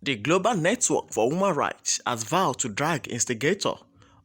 The Global Network for Human Rights has vowed to drag instigator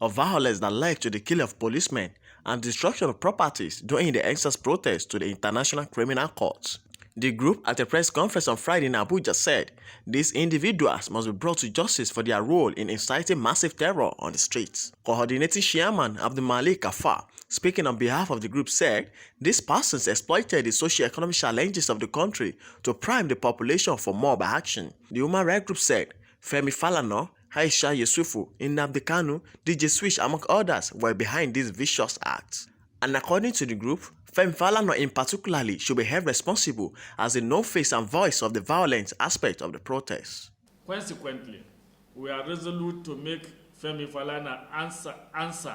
of violence that led to the killing of policemen and destruction of properties during the EndSARS protests to the International Criminal Court. The group, at a press conference on Friday in Abuja, said these individuals must be brought to justice for their role in inciting massive terror on the streets. Coordinating chairman Adulmalik Alfa, speaking on behalf of the group, said these persons exploited the socio-economic challenges of the country to prime the population for mob action. The human rights group said Femi Falana, Aisha Yesufu, Nnamdi Kanu, DJ Switch, among others, were behind these vicious acts. And according to the group, Femi Falana in particularly should be held responsible as the no-face and voice of the violent aspect of the protests. Consequently, we are resolute to make Femi Falana answer.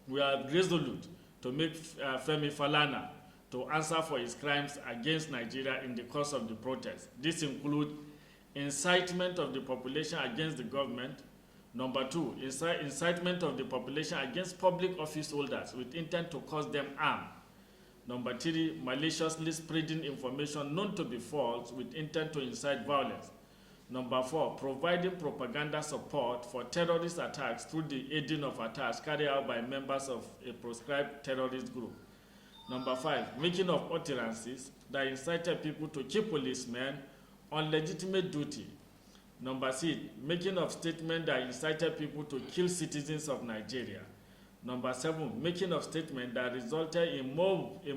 We are resolute to make Femi Falana to answer for his crimes against Nigeria in the course of the protest. This includes incitement of the population against the government. Number 2, incitement of the population against public office holders with intent to cause them harm. Number 3, maliciously spreading information known to be false with intent to incite violence. Number 4, providing propaganda support for terrorist attacks through the aiding of attacks carried out by members of a proscribed terrorist group. Number 5, making of utterances that incited people to kill policemen on legitimate duty. Number 6, making of statements that incited people to kill citizens of Nigeria. Number 7, making of statements that resulted in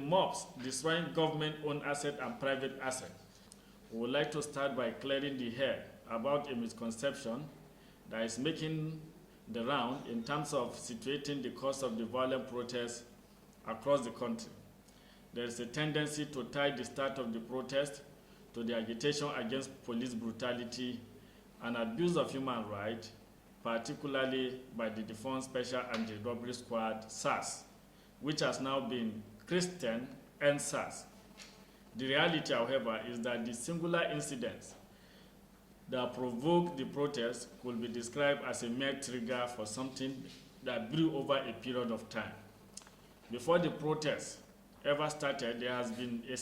mobs destroying government-owned assets and private assets. We would like to start by clearing the air about a misconception that is making the round in terms of situating the cause of the violent protests across the country. There is a tendency to tie the start of the protest to the agitation against police brutality and abuse of human rights, particularly by the defunct Special Anti-Robbery Squad, SARS, which has now been christened EndSARS. The reality, however, is that the singular incidents that provoked the protest could be described as a mere trigger for something that grew over a period of time. Before the protest ever started, there has been a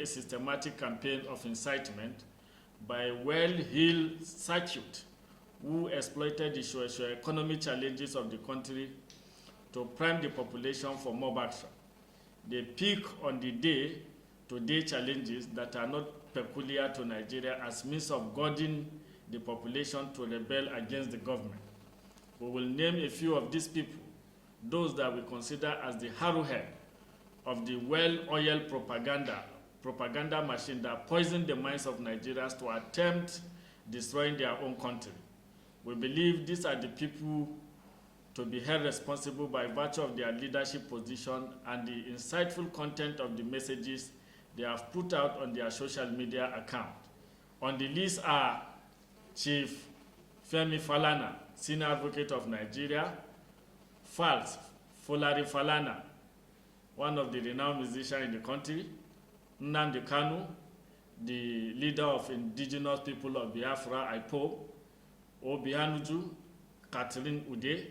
systematic campaign of incitement by a well-heeled circuit who exploited the socio-economic challenges of the country to prime the population for mob action. They pick on the day-to-day challenges that are not peculiar to Nigeria as means of goading the population to rebel against the government. We will name a few of these people, those that we consider as the arrowhead of the well-oiled propaganda machine that poisoned the minds of Nigerians to attempt destroying their own country. We believe these are the people to be held responsible by virtue of their leadership position and the insightful content of the messages they have put out on their social media account. On the list are Chief Femi Falana, Senior Advocate of Nigeria, Femi Falana, one of the renowned musicians in the country, Nnamdi Kanu, the leader of indigenous people of Biafra, IPO, Obianuju, Catherine Ude,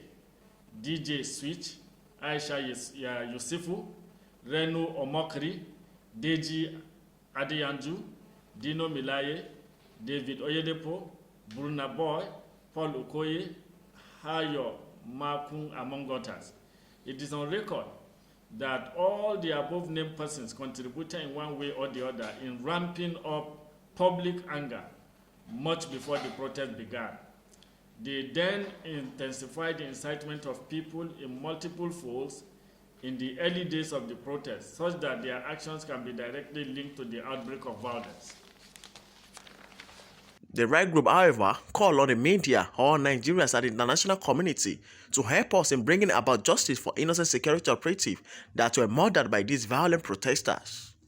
DJ Switch, Aisha Yesufu, Renu Omokri, Deji Adeyanju, Dino Milaye, David Oyedepo, Bruna Boy, Paul Okoye, Hayo Makun, among others. It is on record that all the above-named persons contributed in one way or the other in ramping up public anger much before the protest began. They then intensified the incitement of people in multiple folds in the early days of the protest, such that their actions can be directly linked to the outbreak of violence. The right group, however, called on the media or Nigerians and the international community to help us in bringing about justice for innocent security operatives that were murdered by these violent protesters.